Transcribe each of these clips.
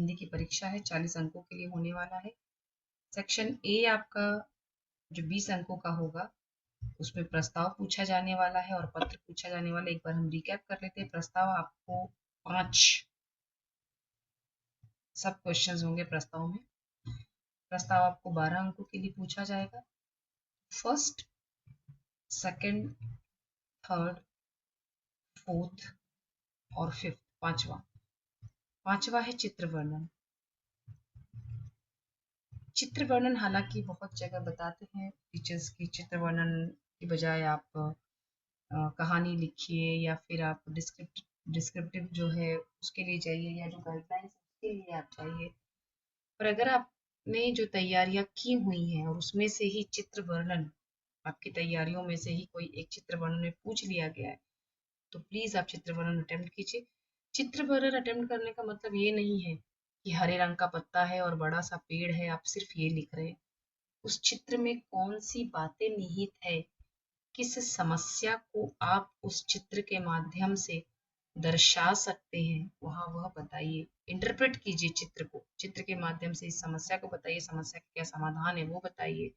हिंदी की परीक्षा है, 40 अंकों के लिए होने वाला है। सेक्शन ए आपका जो 20 अंकों का होगा, उसमें प्रस्ताव पूछा जाने वाला है और पत्र पूछा जाने वाला है। एक बार हम रिकैप कर लेते हैं। प्रस्ताव आपको 5 सब क्वेश्चंस होंगे प्रस्ताव में। प्रस्ताव आपको 12 अंकों के लिए पूछा जाएगा। फर्स्ट, सेकंड, थर्ड, फोर्थ और फिफ्थ, पांचवा है चित्र वर्णन। चित्र वर्णन हालांकि बहुत जगह बताते हैं टीचर्स की चित्र वर्णन की बजाय आप कहानी लिखिए या फिर आप डिस्क्रिप्टिव जो है उसके लिए जाइए, या जो गाइडलाइंस उसके लिए आप चाहिए। पर अगर आपने जो तैयारियां की हुई हैं और उसमें से ही चित्र वर्णन, आपकी तैयारियों में से ही कोई एक चित्र वर्णन में पूछ लिया गया है, तो प्लीज आप चित्र वर्णन अटेम्प्ट कीजिए। चित्र वर्णन अटेम्प्ट करने का मतलब ये नहीं है कि हरे रंग का पत्ता है और बड़ा सा पेड़ है, आप सिर्फ ये लिख रहे हैं। उस चित्र में कौन सी बातें निहित है, किस समस्या को आप उस चित्र के माध्यम से दर्शा सकते हैं, वहां वह बताइए। इंटरप्रेट कीजिए चित्र को, चित्र के माध्यम से इस समस्या को बताइए, समस्या का क्या समाधान है वो बताइए,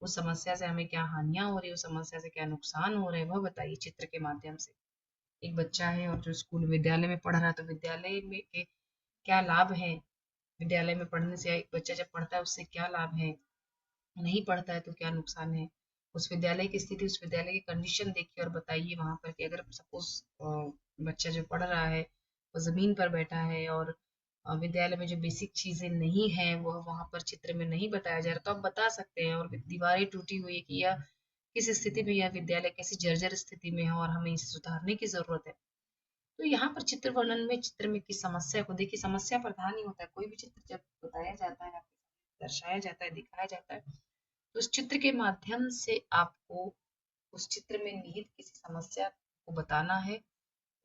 उस समस्या से हमें क्या हानियां हो रही है, उस समस्या से क्या नुकसान हो रहे हैं वह बताइए चित्र के माध्यम से। एक बच्चा है और जो स्कूल विद्यालय में पढ़ रहा है, तो विद्यालय में के क्या लाभ है, विद्यालय में पढ़ने से एक बच्चा जब पढ़ता है उससे क्या लाभ है, नहीं पढ़ता है तो क्या नुकसान है, उस विद्यालय की स्थिति, उस विद्यालय की कंडीशन देखिए और बताइए वहां पर कि अगर सपोज बच्चा जो पढ़ रहा है वो जमीन पर बैठा है और विद्यालय में जो बेसिक चीजें नहीं है वह वहां पर चित्र में नहीं बताया जा रहा, तो आप बता सकते हैं। और दीवारें टूटी हुई है कि यह किस स्थिति में, यह विद्यालय कैसी जर्जर स्थिति में है और हमें इसे सुधारने की जरूरत है। तो यहाँ पर चित्र वर्णन में चित्र में की समस्या को देखिए, समस्या प्रधान ही होता है। कोई भी चित्र जब बताया जाता है, दर्शाया जाता है, दिखाया जाता है, तो उस चित्र के माध्यम से आपको उस चित्र में निहित किसी समस्या को बताना है।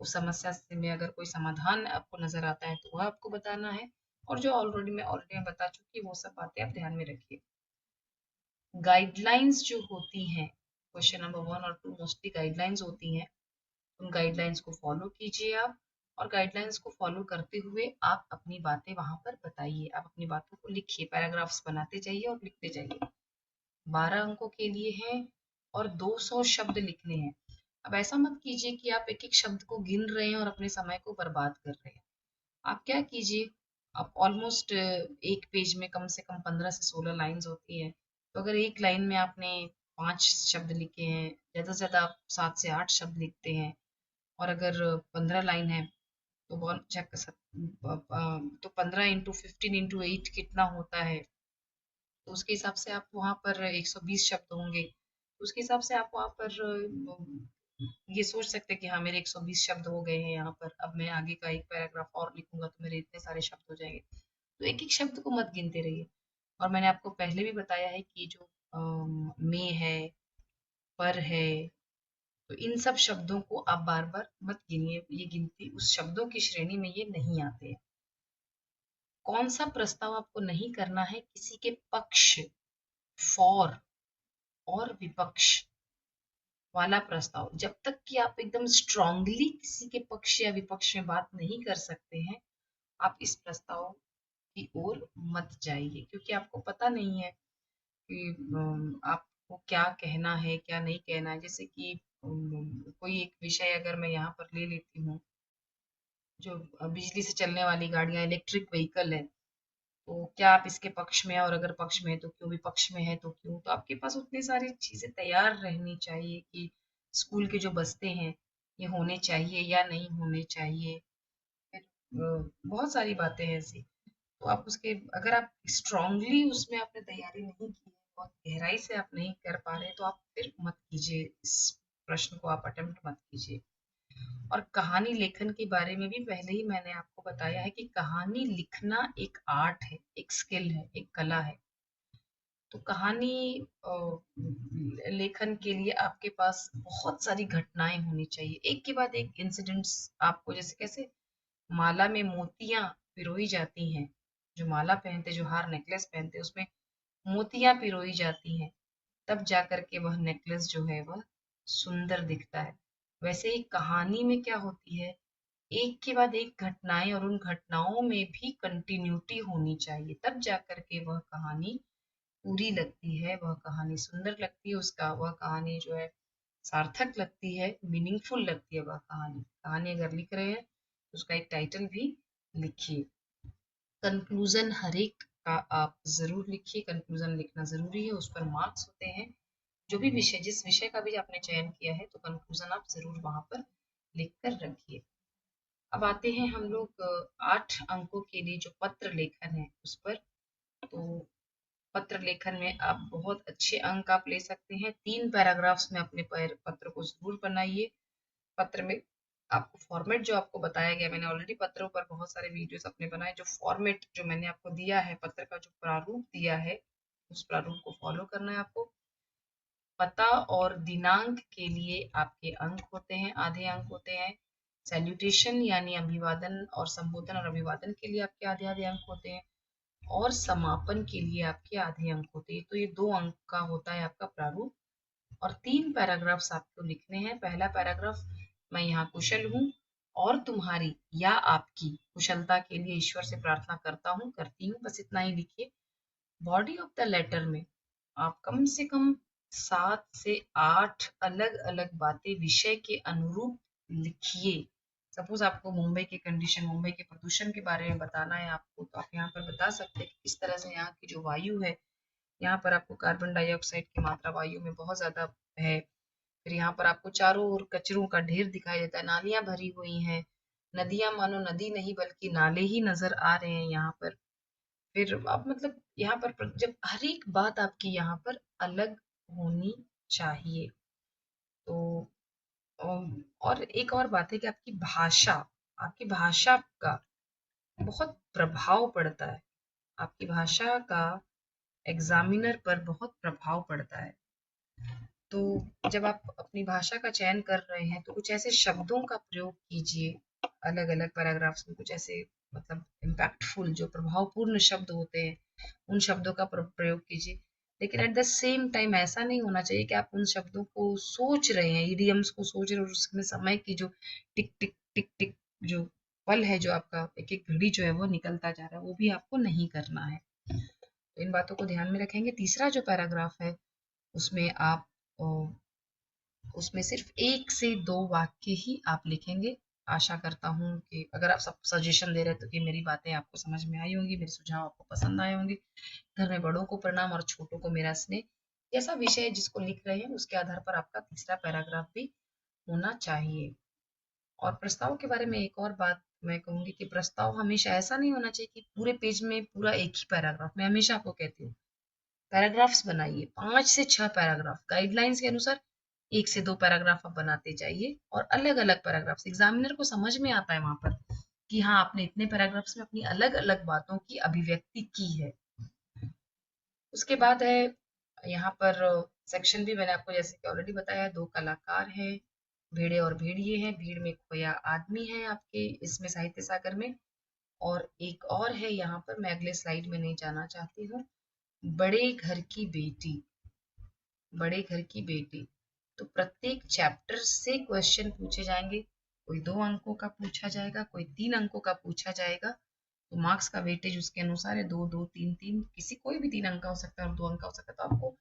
उस समस्या से में अगर कोई समाधान आपको नजर आता है तो वह आपको बताना है। और जो ऑलरेडी मैं बता चुकी वो सब बातें आप ध्यान में रखिए। गाइडलाइंस जो होती हैं, क्वेश्चन नंबर 1 और 2 मोस्टली गाइडलाइंस होती हैं। उन गाइडलाइंस को फॉलो कीजिए आप, और गाइडलाइंस को फॉलो करते हुए आप अपनी बातें वहां पर बताइए। आप अपनी बातों को लिखिए, पैराग्राफ्स बनाते जाइए और लिखते जाइए। 12 अंकों के लिए है और 200 शब्द लिखने हैं। अब ऐसा मत कीजिए कि आप एक एक शब्द को गिन रहे हैं और अपने समय को बर्बाद कर रहे हैं। आप क्या कीजिए, आप ऑलमोस्ट एक पेज में कम से कम 15 से 16 लाइंस होती है, तो अगर एक लाइन में आपने 5 शब्द लिखे हैं, ज़्यादा से ज़्यादा आप 7 से 8 शब्द लिखते हैं। और अगर 15 लाइन है तो बहुत चेक तो 15 इंटू 15 इंटू 8 कितना होता है, तो उसके हिसाब से आप वहाँ पर 120 शब्द होंगे, तो उसके हिसाब से आप वहाँ पर ये सोच सकते हैं कि हाँ मेरे 120 शब्द हो गए हैं यहाँ पर, अब मैं आगे का एक पैराग्राफ और लिखूंगा तो मेरे इतने सारे शब्द हो जाएंगे। तो एक एक शब्द को मत गिनते रहिए। और मैंने आपको पहले भी बताया है कि जो में है, पर है, तो इन सब शब्दों को आप बार बार मत गिनिए, ये गिनती उस शब्दों की श्रेणी में ये नहीं आते हैं। कौन सा प्रस्ताव आपको नहीं करना है, किसी के पक्ष, फॉर और विपक्ष वाला प्रस्ताव। जब तक कि आप एकदम स्ट्रांगली किसी के पक्ष या विपक्ष में बात नहीं कर सकते हैं, आप इस प्रस्ताव की ओर मत जाइए, क्योंकि आपको पता नहीं है कि आपको क्या कहना है क्या नहीं कहना है। जैसे कि कोई एक विषय अगर मैं यहाँ पर ले लेती हूँ, जो बिजली से चलने वाली गाड़ियां, इलेक्ट्रिक व्हीकल है, तो क्या आप इसके पक्ष में है, और अगर पक्ष में है तो क्यों, विपक्ष में है तो क्यों। तो आपके पास उतनी सारी चीजें तैयार रहनी चाहिए कि स्कूल के जो बस्ते हैं ये होने चाहिए या नहीं होने चाहिए। फिर बहुत सारी बातें हैं ऐसी। तो आप उसके, अगर आप स्ट्रांगली उसमें आपने तैयारी नहीं की है, बहुत गहराई से आप नहीं कर पा रहे, तो आप फिर मत कीजिए, इस प्रश्न को आप अटेम्प्ट मत कीजिए। और कहानी लेखन के बारे में भी पहले ही मैंने आपको बताया है कि कहानी लिखना एक आर्ट है, एक स्किल है, एक कला है। तो कहानी लेखन के लिए आपके पास बहुत सारी घटनाएं होनी चाहिए, एक के बाद एक इंसिडेंट्स आपको, जैसे कैसे माला में मोतियां पिरोई जाती हैं, जो माला पहनते, जो हार नेकलेस पहनते, उसमें मोतियां पिरोई जाती हैं, तब जाकर के वह नेकलेस जो है वह सुंदर दिखता है। वैसे ही कहानी में क्या होती है, एक के बाद एक घटनाएं और उन घटनाओं में भी कंटिन्यूटी होनी चाहिए, तब जाकर के वह कहानी पूरी लगती है, वह कहानी सुंदर लगती है, उसका वह कहानी जो है सार्थक लगती है, मीनिंगफुल लगती है। वह कहानी कहानी अगर लिख रहे हैं तो उसका एक टाइटल भी लिखिए। कंक्लूजन हर एक का आप जरूर लिखिए, कंक्लूजन लिखना जरूरी है, उस पर मार्क्स होते हैं। जो भी विषय, जिस विषय का भी आपने चयन किया है, तो कंक्लूजन आप जरूर वहां पर लिख कर रखिए। अब आते हैं हम लोग 8 अंकों के लिए जो पत्र लेखन है उस पर। तो पत्र लेखन में आप बहुत अच्छे अंक आप ले सकते हैं। 3 पैराग्राफ्स में अपने पत्र को जरूर बनाइए। पत्र में आपको फॉर्मेट जो आपको बताया गया, मैंने ऑलरेडी पत्रों पर बहुत सारे वीडियोस अपने बनाए। जो फॉर्मेट जो मैंने आपको दिया है, पत्र का जो प्रारूप दिया है, उस प्रारूप को फॉलो करना है आपको। पता और दिनांक के लिए आपके अंक होते हैं, आधे अंक होते हैं। सैल्यूटेशन यानी अभिवादन और संबोधन और अभिवादन के लिए आपके आधे आधे अंक होते हैं, और समापन के लिए आपके आधे अंक होते हैं। तो ये 2 अंक का होता है आपका प्रारूप। और 3 पैराग्राफ्स आपको लिखने हैं। पहला पैराग्राफ, मैं यहाँ कुशल हूँ और तुम्हारी या आपकी कुशलता के लिए ईश्वर से प्रार्थना करता हूँ, करती हूँ, बस इतना ही लिखिए। बॉडी ऑफ द लेटर में आप कम से कम 7 से 8 अलग अलग बातें विषय के अनुरूप लिखिए। सपोज आपको मुंबई के कंडीशन, मुंबई के प्रदूषण के बारे में बताना है आपको, तो आप यहाँ पर बता सकते हैं कि किस तरह से यहाँ की जो वायु है, यहाँ पर आपको कार्बन डाइऑक्साइड की मात्रा वायु में बहुत ज्यादा है। फिर यहाँ पर आपको चारों ओर कचरों का ढेर दिखाई देता है, नालियां भरी हुई हैं, नदियां मानो नदी नहीं बल्कि नाले ही नजर आ रहे हैं यहाँ पर। फिर आप मतलब यहाँ पर जब हर एक बात आपकी यहाँ पर अलग होनी चाहिए। तो और एक और बात है कि आपकी भाषा का बहुत प्रभाव पड़ता है। आपकी भाषा का एग्जामिनर पर बहुत प्रभाव पड़ता है। तो जब आप अपनी भाषा का चयन कर रहे हैं तो कुछ ऐसे शब्दों का प्रयोग कीजिए अलग अलग पैराग्राफ्स में, कुछ ऐसे मतलब इम्पैक्टफुल जो प्रभावपूर्ण शब्द होते हैं, उन शब्दों का प्रयोग कीजिए। लेकिन एट द सेम टाइम ऐसा नहीं होना चाहिए कि आप उन शब्दों को सोच रहे हैं, ईडियम्स को सोच रहे हैं, और उसमें समय की जो टिक टिक टिक टिक जो पल है, जो आपका एक एक घड़ी जो है वो निकलता जा रहा है, वो भी आपको नहीं करना है। तो इन बातों को ध्यान में रखेंगे। तीसरा जो पैराग्राफ है उसमें आप उसमें सिर्फ 1 से 2 वाक्य ही आप लिखेंगे। आशा करता हूँ कि अगर आप सब सजेशन दे रहे हैं तो कि मेरी बातें आपको समझ में आई होंगी, मेरे सुझाव आपको पसंद आए होंगे। घर में बड़ों को प्रणाम और छोटों को मेरा स्नेह, जैसा विषय जिसको लिख रहे हैं उसके आधार पर आपका तीसरा पैराग्राफ भी होना चाहिए। और प्रस्ताव के बारे में एक और बात मैं कहूंगी कि प्रस्ताव हमेशा ऐसा नहीं होना चाहिए कि पूरे पेज में पूरा एक ही पैराग्राफ। मैं हमेशा आपको कहती हूँ पैराग्राफ्स बनाइए, 5 से 6 पैराग्राफ गाइडलाइंस के अनुसार। 1 से 2 पैराग्राफ आप बनाते जाइए और अलग अलग पैराग्राफ्स, एग्जामिनर को समझ में आता है वहां पर कि हाँ आपने इतने पैराग्राफ्स में अपनी अलग अलग बातों की अभिव्यक्ति की है। उसके बाद है यहाँ पर सेक्शन भी मैंने आपको जैसे कि ऑलरेडी बताया है। 2 कलाकार हैं, भेड़े और भेड़िए हैं, भीड़ में खोया आदमी है आपके इसमें साहित्य सागर में। और एक और है यहाँ पर, मैं अगले स्लाइड में नहीं जाना चाहती हूँ, बड़े घर की बेटी। बड़े घर की बेटी, तो प्रत्येक चैप्टर से क्वेश्चन पूछे जाएंगे। कोई 2 अंकों का पूछा जाएगा, कोई 3 अंकों का पूछा जाएगा। तो मार्क्स का वेटेज उसके अनुसार है, 2 2 3 3, किसी कोई भी 3 अंक का हो सकता है और 2 अंक का हो सकता है। तो आपको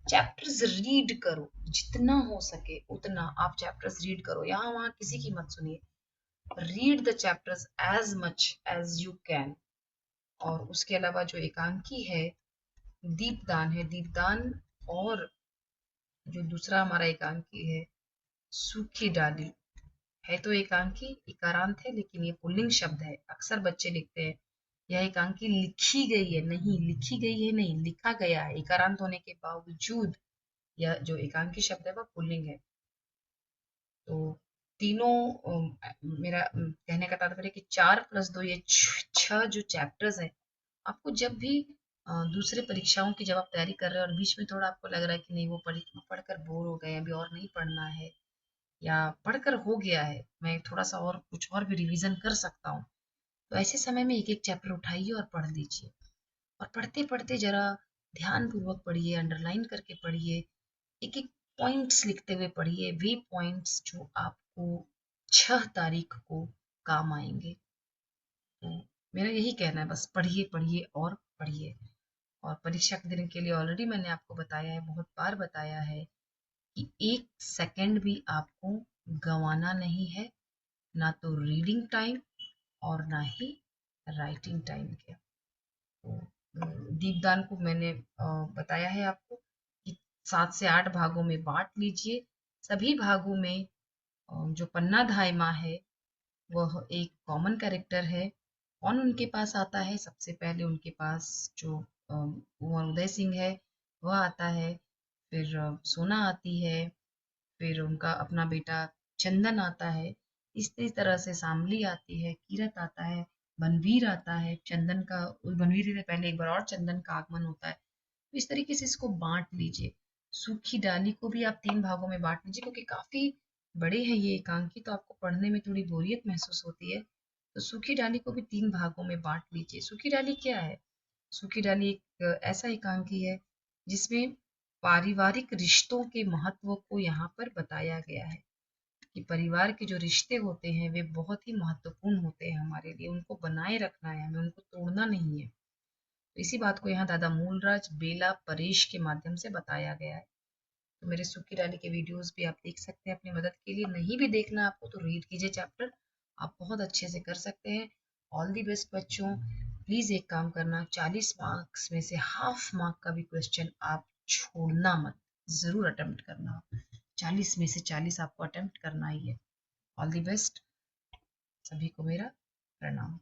चैप्टर्स रीड करो, जितना हो सके उतना आप चैप्टर्स रीड करो, यहाँ वहां किसी की मत सुनिए। Read the chapters as much as you can. और उसके अलावा जो एकांकी है, दीपदान है, दीपदान। और जो दूसरा हमारा एकांकी है, सूखी डाली, है तो एकांकी इकारांत है, लेकिन ये पुल्लिंग शब्द है। अक्सर बच्चे लिखते हैं यह एकांकी लिखी गई है, नहीं लिखी गई है, नहीं लिखा गया है। इकारांत होने के बावजूद यह जो एकांकी शब्द है वह पुल्लिंग है। तो तीनों मेरा कहने का तात्पर्य कि 4+2 ये 6 जो चैप्टर्स है, आपको जब भी दूसरे परीक्षाओं की जब आप तैयारी कर रहे हो और बीच में थोड़ा आपको लग रहा है कि नहीं वो पढ़कर बोर हो गए, अभी और नहीं पढ़ना है, या पढ़कर हो गया है, मैं थोड़ा सा और कुछ और भी रिवीजन कर सकता हूँ, तो ऐसे समय में एक एक चैप्टर उठाइए और पढ़ लीजिए। और पढ़ते पढ़ते जरा ध्यान पूर्वक पढ़िए, अंडरलाइन करके पढ़िए, एक एक पॉइंट्स लिखते हुए पढ़िए, वे पॉइंट्स जो आपको 6 तारीख को काम आएंगे। तो मेरा यही कहना है, बस पढ़िए पढ़िए और पढ़िए। और परीक्षा के दिन के लिए ऑलरेडी मैंने आपको बताया है, बहुत बार बताया है कि 1 सेकंड भी आपको गंवाना नहीं है, ना तो रीडिंग टाइम और ना ही राइटिंग टाइम के। तो दीपदान को मैंने बताया है आपको कि 7 से 8 भागों में बांट लीजिए। सभी भागों में जो पन्ना धाय है वह एक कॉमन कैरेक्टर है। कौन उनके पास आता है? सबसे पहले उनके पास जो कुंवर उदय सिंह है वह आता है, फिर सोना आती है, फिर उनका अपना बेटा चंदन आता है, इस तरह से शामली आती है, कीरत आता है, बनवीर आता है। चंदन का, बनवीर से पहले एक बार और चंदन का आगमन होता है। तो इस तरीके से इसको बांट लीजिए। सूखी डाली को भी आप 3 भागों में बांट लीजिए, क्योंकि काफी बड़े हैं ये एकांकी, तो आपको पढ़ने में थोड़ी बोरियत महसूस होती है। तो सूखी डाली को भी 3 भागों में बांट लीजिए। सूखी डाली क्या है? सूखी डाली एक ऐसा एकांकी है जिसमें पारिवारिक रिश्तों के महत्व को यहाँ पर बताया गया है कि परिवार के जो रिश्ते होते हैं वे बहुत ही महत्वपूर्ण होते हैं हमारे लिए, उनको बनाए रखना है हमें, उनको तोड़ना नहीं है। तो इसी बात को यहाँ दादा मूलराज, बेला, परेश के माध्यम से बताया गया है। तो मेरे सूखी डाली के वीडियोस भी आप देख सकते हैं अपनी मदद के लिए। नहीं भी देखना आपको तो रीड कीजिए चैप्टर, आप बहुत अच्छे से कर सकते हैं। ऑल दी बेस्ट बच्चों। प्लीज एक काम करना, 40 मार्क्स में से हाफ मार्क का भी क्वेश्चन आप छोड़ना मत, जरूर अटेम्प्ट करना। 40 में से 40 आपको अटेम्प्ट करना ही है। All the best. सभी को मेरा प्रणाम।